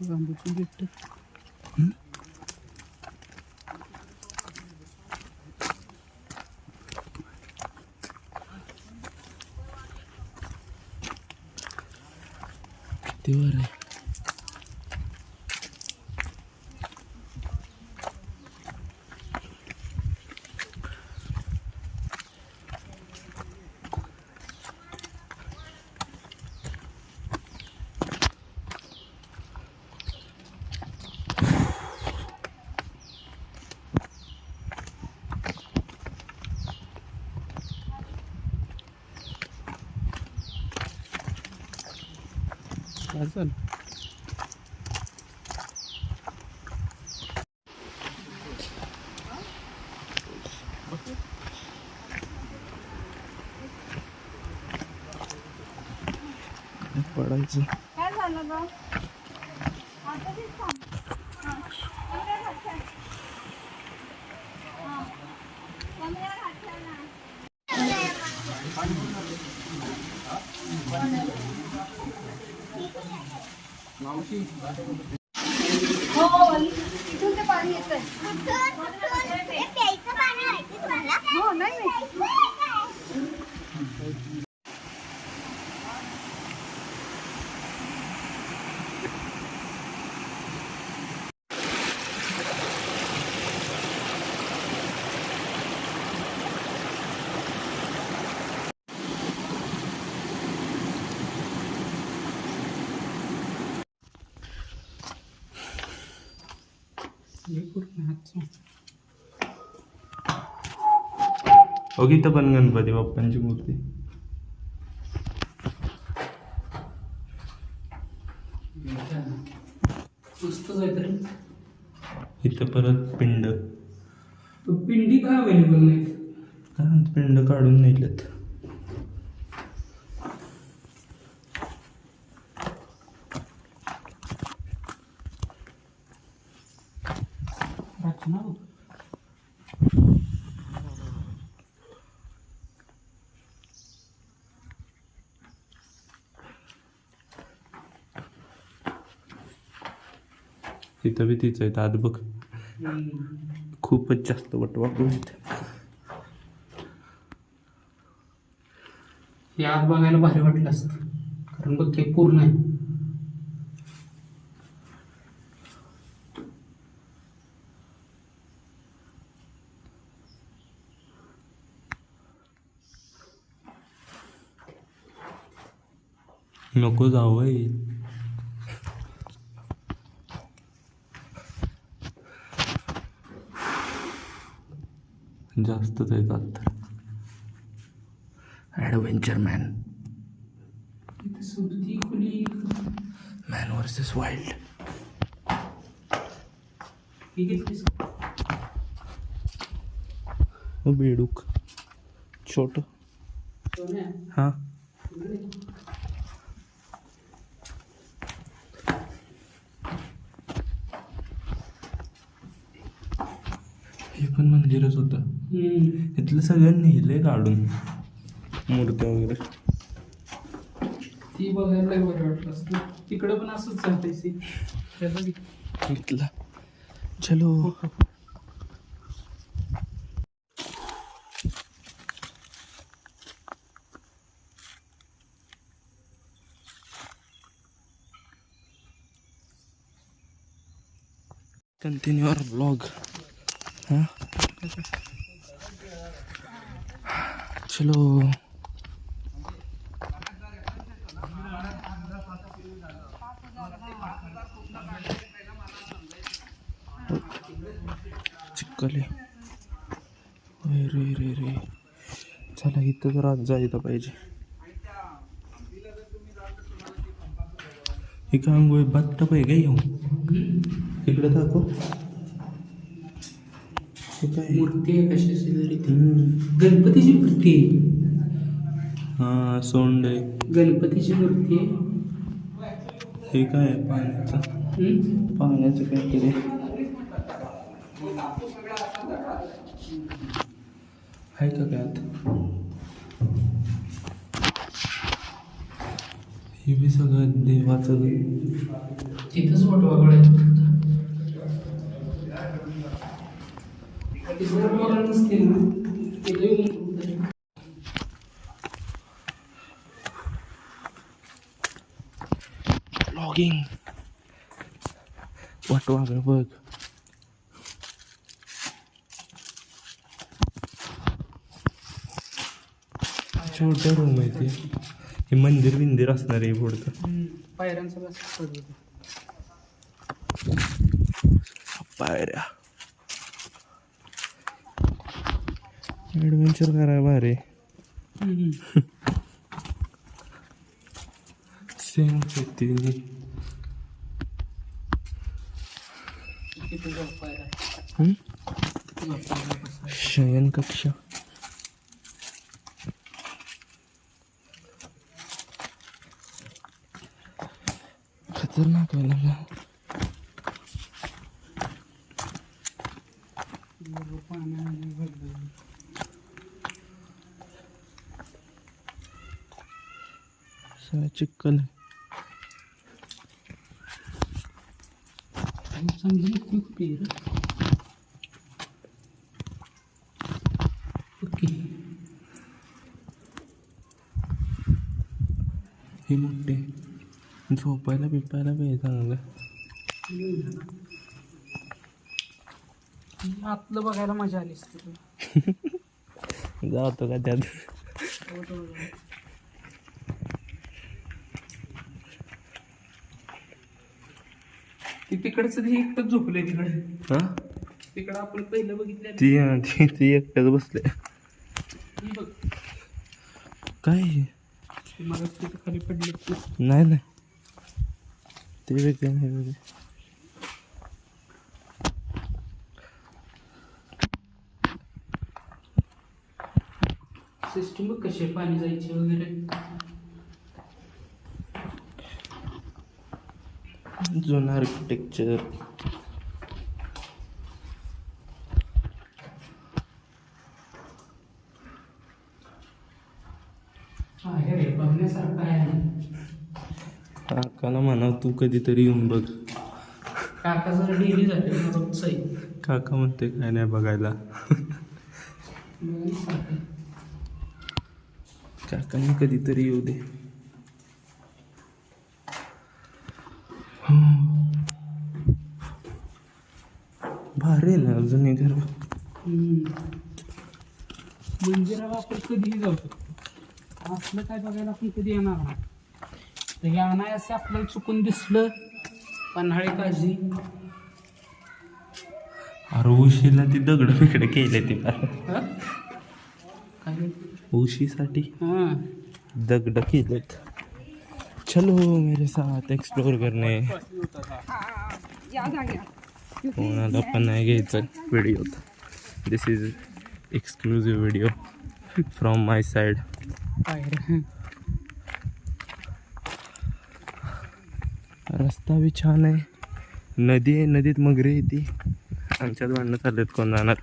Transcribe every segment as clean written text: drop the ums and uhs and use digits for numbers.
बांबूची बिट्ट. किती वर आहे. काय झालं. पडायचं. काय झालं गं? आता तेच सांग. हां. कमरेवर हात ठेव. हां. कमरेवर हात ठेव ना. हो, इथून ते पाणी येतंय. हे प्यायचं पाणी माहिती तुम्हाला? हो, नाही माहिती. इथं पण गणपती बाप्पांची मूर्ती. इथं परत पिंड. पिंडी का अवेलेबल नाही? पिंड काढून नेलेत. रचना तिथं बी तिचं आहे आत बघ. खूपच जास्त वटवागू इथे. हे आत बघायला भारी वाटलं असतं, कारण बघ ते पूर्ण आहे. नको जावंय. जास्तच आहे आत. Adventure man. Man versus wild. बेडूक छोट. हा हे पण मंदिरच होतं. इथलं सगळं नेलंय काढून मूर्त्या वगैरे. ती बघायला बरं वाटलं असतं. तिकडं पण असंच चालतंय. इथला चलो. कंटिन्यू आवर ब्लॉग. हाँ चलो. चिखल आहे. रे रे रे. चला इथं तर आज जायला पाहिजे. हे का अंगोळी बत्तप आहे का येऊ. इकडे दाखव. मूर्ती आहे कशाची तरी. गणपतीची मूर्ती आहे. हा सोंड आहे. गणपतीची मूर्ती आहे. हे काय आहे पाण्याचं. पाण्याचं काहीतरी आहे का काय आत. हे बी सगळं देवाचं. तिथंच वटवाघळ आहे फक्त. ते जर वटवाघळ नसते ना ते लई उंच आहे. ब्लॉगिंग वाटवागळ बघ. छोटं रूम आहे ते. हे मंदिर बिंदिर असणार आहे पुढचं. पायऱ्यांचा बस पडतो. पायऱ्या ॲडव्हेंचर करायला भारी. सेम शेती तिथे जाऊ पायऱ्या. शयन कक्षा. खतरनाक आहे ना. सगळं चिखल आहे. चांगली खूप आहे रे. ओके. हे मोठे झोपायला बिपायला बी चांगलं. आतलं बघायला मजा आली असते. जातो का त्यात. ती तिकडचं ते एकटंच झोपलंय तिकडे. हा तिकडं आपण पहिलं बघितलं ती एकट्याच बसले. बघ काय हे? मला तिथं खाली पडले. नाही नाही ते वेगळे नाही वेगळे. सिस्टीम बघ कशी आहे, पाणी जायची वगैरे. जुनं आर्किटेक्चर. आहे रे बघण्यासारखं आहे. काकाला म्हणा तू कधीतरी येऊन बघ. काका जर डेली झाले ना रोजच आहे. काका म्हणते काय नाही बघायला. बघण्यासारखं आहे. काकांनी कधीतरी येऊ दे. भारी ना अजून घर. मंदिराला आपण कधीही जाऊ शकतो. असलं काय बघायला आपण कधी येणार नाही. तर हे अनायासे आपल्याला चुकून दिसलं. पन्हाळे काळजी. अरे उशीला ती दगड बिगड केले ते काय उशीसाठी हां दगड केलेत. चलो मेरे साथ एक्सप्लोर करणे. कोणाला पण नाही घ्यायचं व्हिडिओत. This is exclusive video from my side. रस्ता बी छान आहे. नदी आहे. नदीत मगरी येते. आमच्यात भांडणं चाललेत कोण जाणार.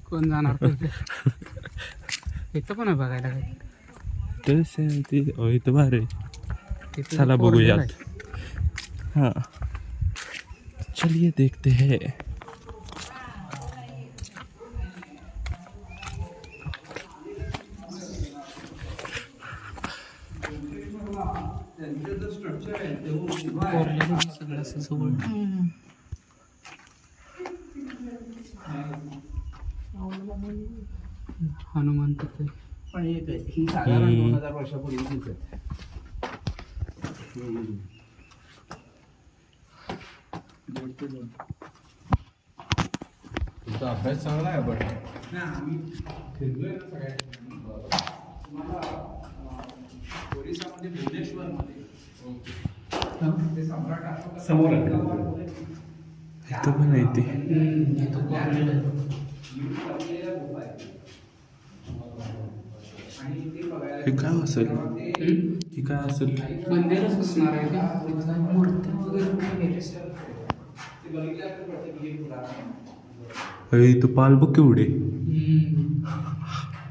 कोण जाणार इथं पण आहे बघायला काय. तर ते इथं भारी आहे. तिथं चला फोर बघूयात. व्हीलर आहे. हाँ चलिए देखते हैं. फोर व्हीलर आहे सगळं असं जवळ. हनुमान तिथे पण एक आहे ही साधारण 2000 वर्षापूर्वी दिसत. तुमचा अभ्यास चांगला आहे पण आम्ही फिरलोय ना सगळ्या. ओरिसामध्ये भुवनेश्वरमध्ये ते सम्राट अशोक समोर इथं पण आहे ते. इथं फोर व्हीलर आहे. हे काय असेल. हे काय असेल. मंदिरच असणार आहे का. मूर्त्या वगैरे नाही आहे. इथं पाल बघ केवढे.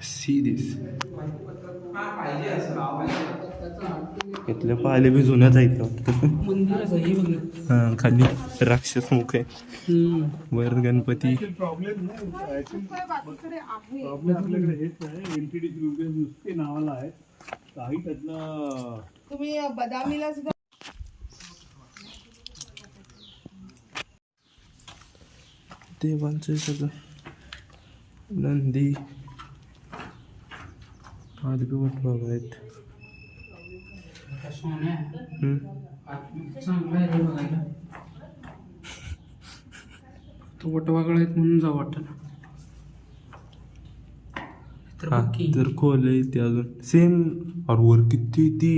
See this. पाहिजे असं इथले पाहिले बी जुन्याच आहेत वाटतं. मंदिरच आहे हे बघ ना. हां, खाली राक्षस मुख आहे, वर गणपती. प्रॉब्लेम आपल्याकडे हेच नाही, एनटीडी नुसते नावाला आहे, काही त्यातनं तुम्ही बदामीला सुद्धा देवांचे सगळं नंदी आदगवट बाबा आहेत. सोन्या हम्म. चांगला आहे रे बघायला. तो वटवागळ आहेत म्हणून जाऊ वाटत ना. तर हा, बघ की. तर खोल आहे ते अजून सेम. और वर किती ती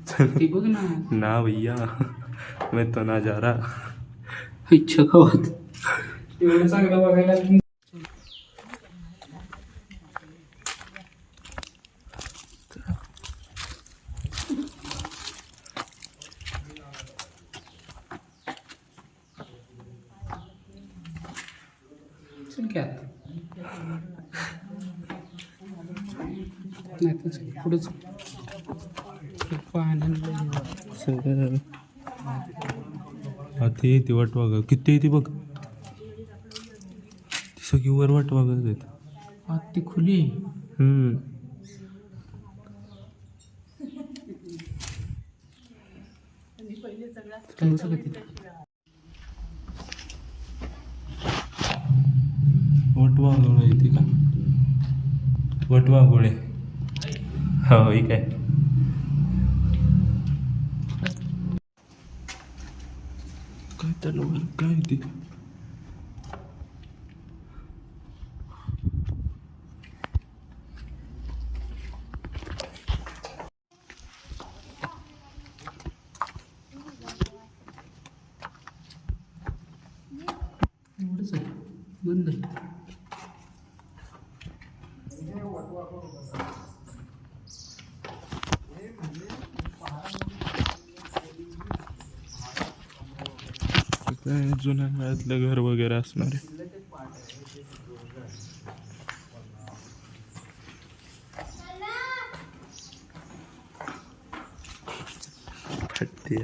ते बघ ना. ना भैया मैं तो ना जा रहा. इच्छा गावात एवढं चांगलं बघायला की. चल की आत. नाही तर चल, पुढं चल. पाण्याला सगळं हा ते ती वाटवाग किती आहे ती बघ. ती सगळी वर वाटवागच आहेत. आत ती खुली आहे. जायचं का तिथे? वटवाघोळ आहे ती का? वटवाघोळे हो ही काय. काय तलवार काय ती. एवढंच आहे, बंद आहे. काय जुन्या काळातलं घर वगैरे असणार आहे. फटते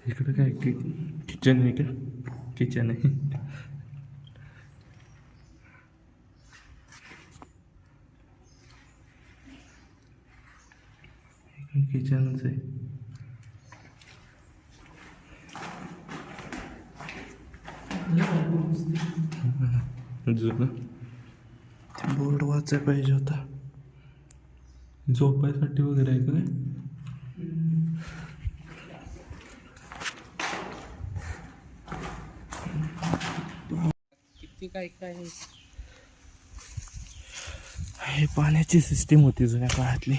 इकडं काय किचन आहे का? किचन आहे. किचनच आहे. जुनं ते बोर्ड वाचायला पाहिजे होता. झोपायसाठी वगैरे आहे का काय? किती काय काय आहे. हे पाण्याची सिस्टीम होती जुन्या काळातली,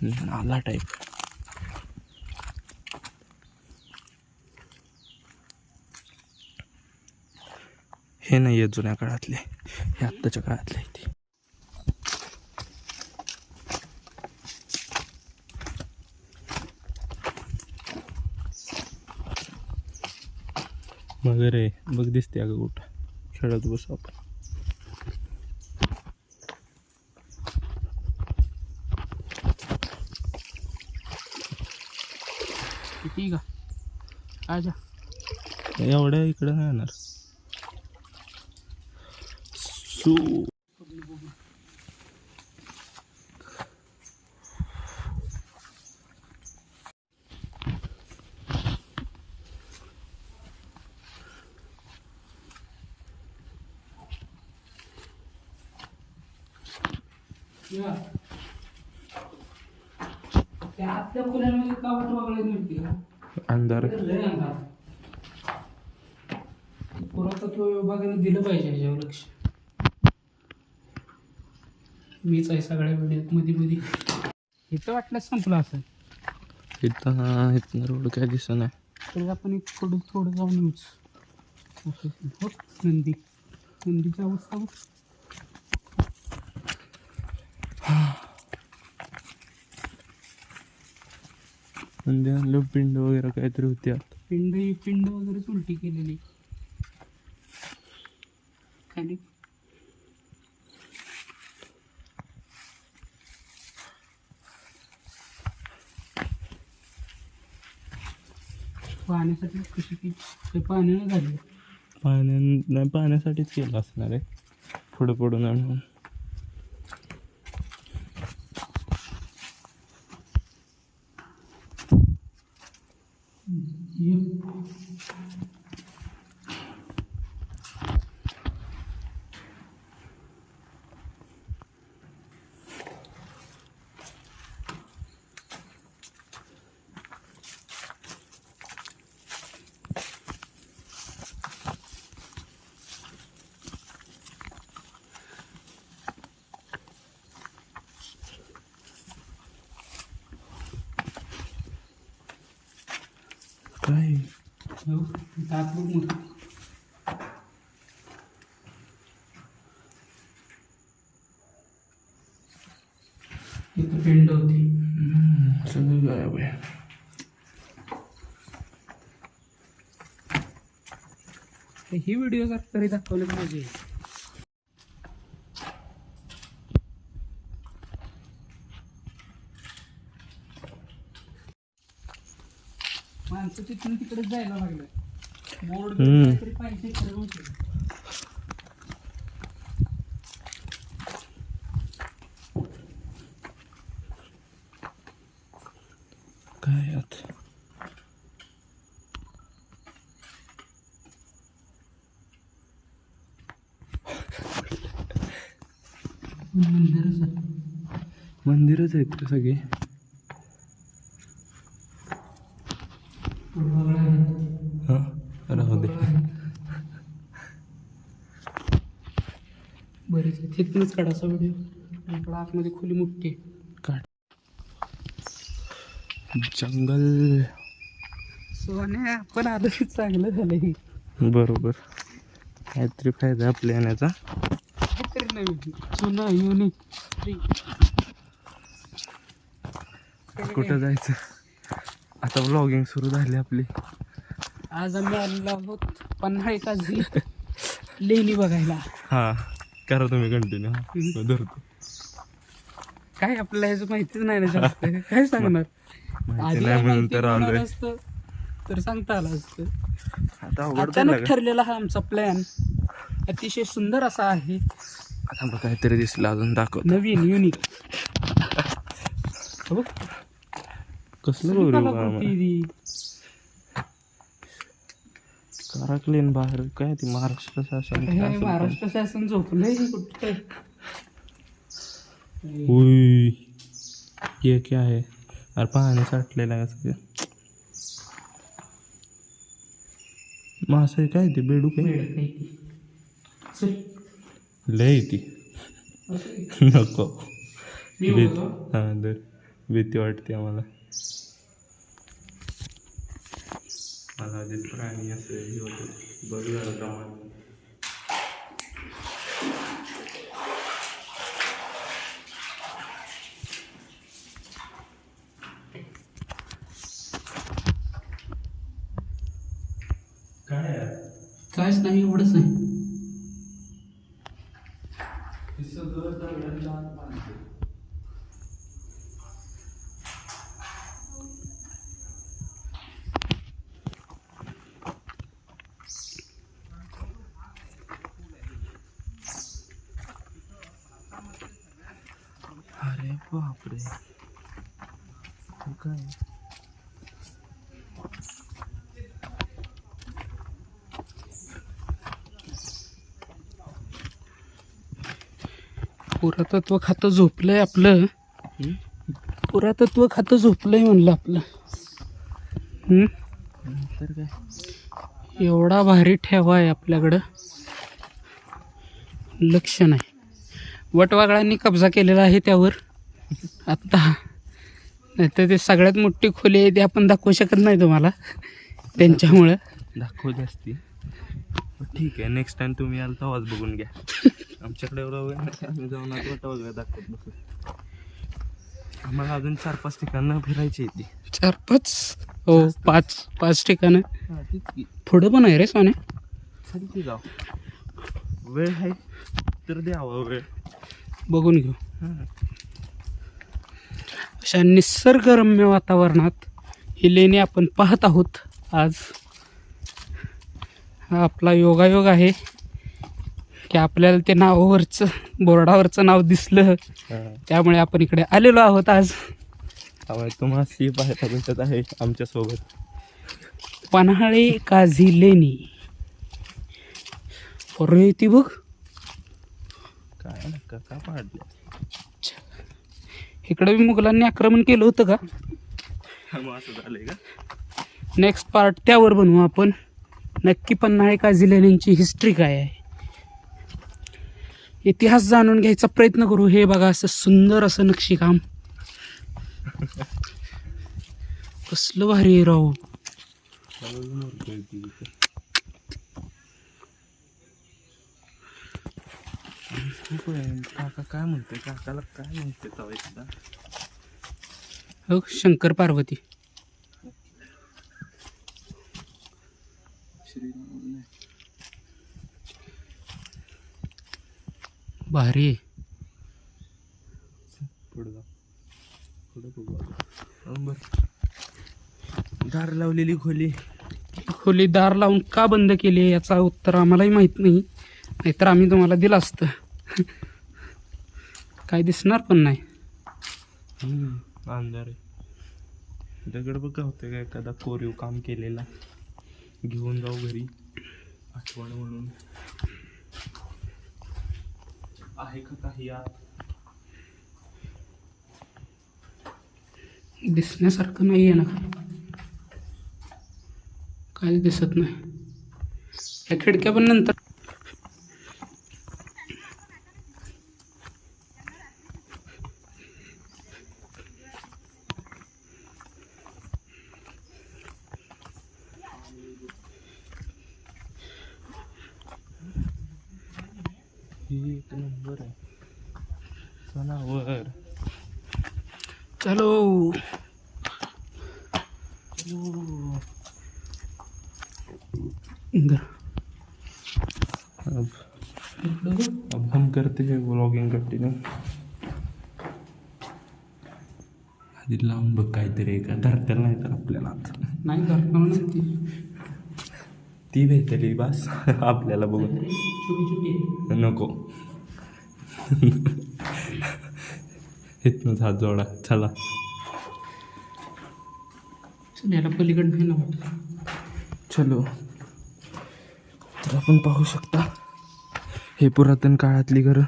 नाला टाईप. हे नाही आहे जुन्या काळातले, हे आत्ताच्या काळातले आहे ते. मगर रे बघ दिसते अगं कुठं खेळत बसू आपण. किती का काय जा एवढ्या इकडं नाही येणार. त्या आतल्या खोल्यांमध्ये का वगैरे मिळते का? अंधार. लय अंधार. पुरातत्व विभागाने दिलं पाहिजे ह्याच्यावर लक्ष. मीच आहे सगळ्या व्हिडिओत मध्ये मध्ये. इथं वाटलं संपलं असं. इथं रोड काय दिसत नाही. तर आपण एक थोडं जाऊन येऊच. हो नंदीची अवस्था बघ. म्हणजे आणलं पिंड वगैरे काहीतरी होती आत. पिंड वगैरे उलटी केलेली खाली. पाण्यासाठी कशी की ते पाण्यानं झाली. नाही पाण्यासाठीच केलं असणार आहे पुढं पडून आणून. काय दात बघ मोठी. इथं पिंड होती. सगळं गायब आहे. ही व्हिडिओ जर तरी दाखवले पाहिजे. माणसं तिथून तिकडेच जायला लागलं. बोर्ड काहीतरी पाहिजे खरं होतं. काय आत मंदिरच आहे. मंदिरच आहेत का सगळे? हां राहू दे. बरेच आहे. तिथूनच काढायचा व्हिडिओ. इकडं आतमध्ये खोली मोठी आहे. काढ. जंगल. सोन्या आपण आलं की चांगलं झालंय. बरोबर. काहीतरी फायदा आहे आपल्या येण्याचा. काहीतरी नवीन जुनं युनिक. कुठं जायचं आता? व्लॉगिंग सुरू झाली आपली. आज आम्ही आलेलो आहोत पन्हाळे काझी लेणी बघायला. हां करा तुम्ही कंटिन्यू. धरतो. काय आपल्याला ह्याचं माहितीच नाही ना जास्त. काय सांगणार? माहिती नाही म्हणून तर आलोय. असतं तर सांगता आलं असतं. आता अवघड अचानक झालं का? ठरलेला हा आमचा प्लॅन अतिशय सुंदर असा आहे. आता मग काहीतरी दिसलं अजून दाखव. नवीन युनिक. कसलं बरोबर काराकलेन बाहेर काय ती महाराष्ट्र शासन. महाराष्ट्र शासन झोपलंय कुठं. उई ये क्या है? अरे पाणी साठलेलं आहे सगळं. मासे काय ते बेडू काय लय ती नको. हां दर भीती वाटते आम्हाला. मला आधीच प्राणी असं हे होतं बघ झालं प्रमाण. काय कायच नाही एवढंच नाही. अरे बापरे काय पुरातत्व खातं झोपलंय आपलं. पुरातत्व खातं झोपलंय म्हणलं आपलं. तर काय एवढा भारी ठेवा आहे आपल्याकडं, लक्ष नाही. वटवागळांनी कब्जा केलेला आहे त्यावर आत्ता. नाही तर ते सगळ्यात मोठी खोली आहे ती आपण दाखवू शकत नाही तुम्हाला त्यांच्यामुळं. दाखवू जास्ती. ठीक आहे नेक्स्ट टाइम तुम्ही याल तेव्हाच बघून घ्या. आमच्याकडे एवढं वेळ नाही. आम्ही जाऊन आता वगैरे दाखवत बसू. मला अजून 4-5 ठिकाणं फिरायची आहे ती. 4-5 हो 5 ठिकाणं हां तीच की. पुढं पण आहे रे सोन्या. चल की जाऊ. वेळ आहे तर द्यावा वेळ. बघून घेऊ. हां. अशा निसर्गरम्य वातावरणात ही लेणी आपण पाहत आहोत आज. हा आपला योगायोग आहे की आपल्याला ते नावावरचं बोर्डावरचं नाव दिसलं, हां. त्यामुळे आपण इकडे आलेलो आहोत आज. त्यामुळे तुम्हाला सी पाहायला भेटत आहे आमच्यासोबत. पन्हाळे काझी लेणी. अरे ती बघ, काय नका का पाडले. इकडे बी मुघलांनी आक्रमण केलं होतं का? मग असं झालंय का? नेक्स्ट पार्ट त्यावर बनवू आपण. नक्की पन्हाळे काझी लेण्यांची हिस्ट्री काय आहे, इतिहास जाणून घ्यायचा प्रयत्न करू. हे बघा असं सुंदर असं नक्षीकाम, कसलं भारी आहे राव. काका काय म्हणते, काकाला काय म्हणते तवा एकदा. हो शंकर पार्वती. भारी आहे. पुढे जा, पुढे बघू. दार लावलेली खोली. खोली दार लावून का बंद केली याचा उत्तर आम्हालाही माहीत नाही, नाहीतर आम्ही तुम्हाला दिलं असतं. काय दिसणार पण नाही. अंधार आहे. दगड बघा होते का एखादा कोरीव काम केलेला, घेऊन जाऊ घरी आठवण म्हणून. आहे का काही आत? दिसण्यासारखं नाही आहे ना, काहीच दिसत नाही. या खिडक्या पण नंतर ही एक नंबर आहे. सणावर चलो. अब हम करते हैं व्लॉगिंग कंटिन्यू. आधी लावून बघ काहीतरी एका धरत्याला, नाही तर आपल्याला नाही करणार ती भेटली बस आपल्याला बघून. नको इथनंच हात जोडा. चला चल याला पलीकडं नाही ना वाटत. चलो. तर आपण पाहू शकता हे पुरातन काळातली घरं.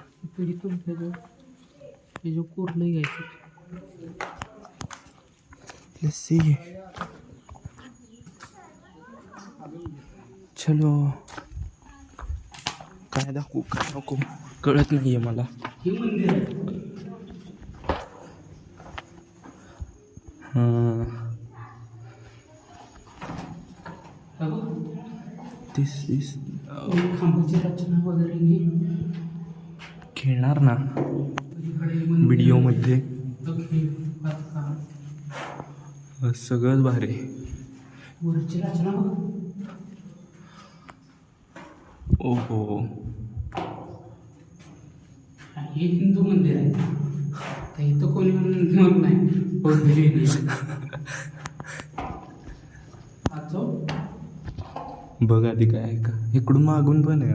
हे जो कोरलं घ्यायचं. Let's see. चलो. काय दाखवू काय नको कळत नाहीये मला. हे मंदिर आहे. हां दिस इज खांबाची रचना वगैरे नाही. खेळणार ना व्हिडिओमध्ये. सगळंच भारी. वरची रचना बघ. ओहो हे हिंदू मंदिर आहे. तर इथं कोणी म्हणून नाही. बघ आधी काय आहे का. इकडून मागून पण आहे.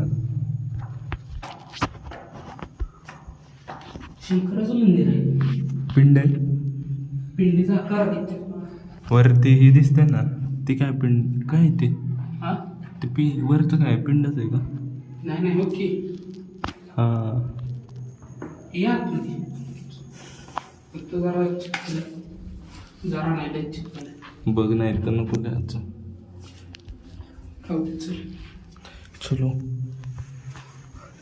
शंकराचं मंदिर आहे. पिंड आहे. पिंडीचा आकार आहे. वरती ही दिसते ना ती काय पिंड काय ते. हा ते वरचं काय पिंडच आहे का. नाही नाही ओके. हां या फक्त जरा जरा नाही लय चिकन. बघ नाही तर नको द्यायचं. चलो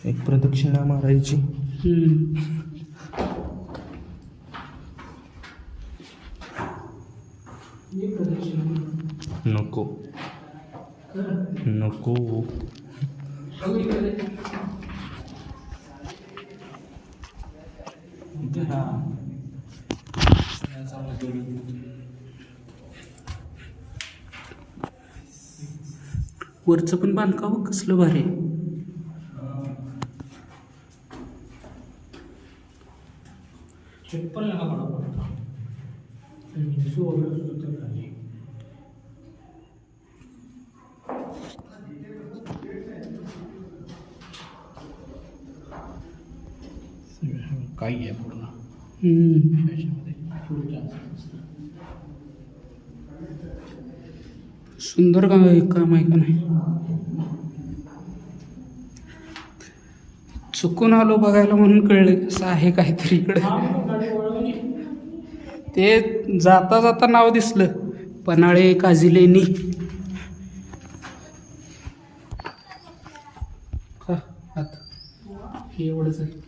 एक प्रदक्षिणा मारायची. नको नको. वरचं पण बांधकाम कसलं भारी आहे. चप्पल नका पडा काही आहे पूर्ण सुंदर काम आहे का नाही. चुकून आलो बघायला म्हणून कळलं असं आहे काहीतरी इकडे. ते जाता जाता नाव दिसलं, पन्हाळे काझिलेनी. का आता हे एवढंच आहे.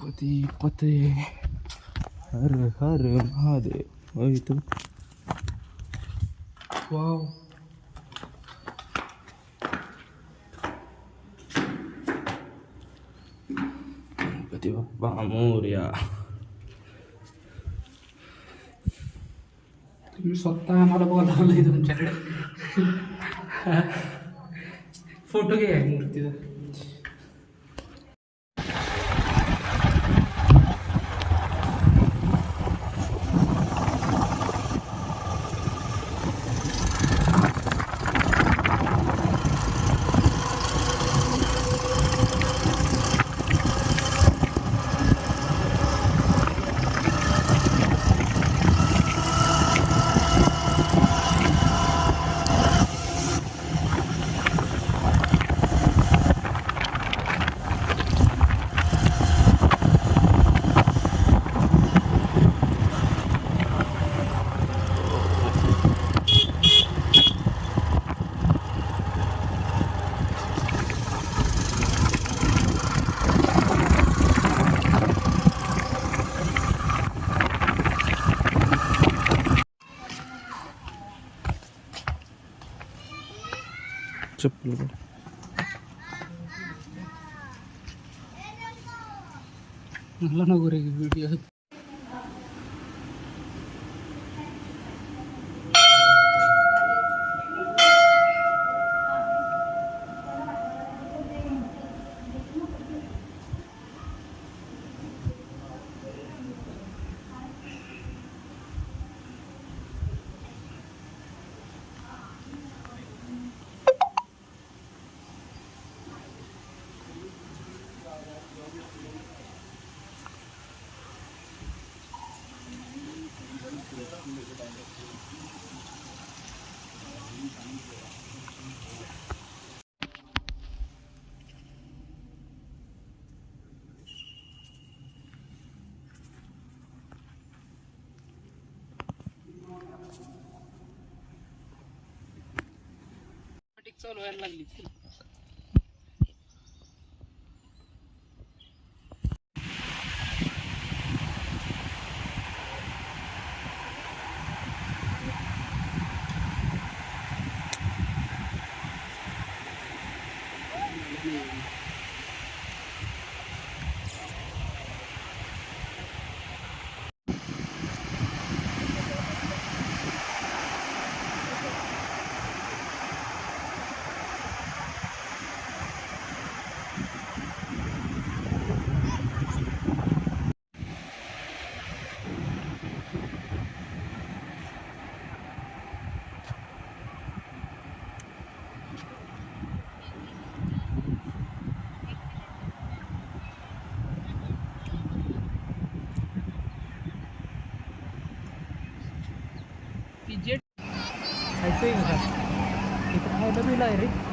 पती पते हर हर महादेव. होय तू वाव. गणपती बाप्पा मोरया. तुम्ही स्वतः आम्हाला बोलावलंय तुमच्याकडे. फोटो घ्या मूर्तीचा. चप्पल काढ. मला नको रे व्हिडिओ. चालू व्हायला लागली. जेट खायचंय का? इथं खायला बिल आहे रे.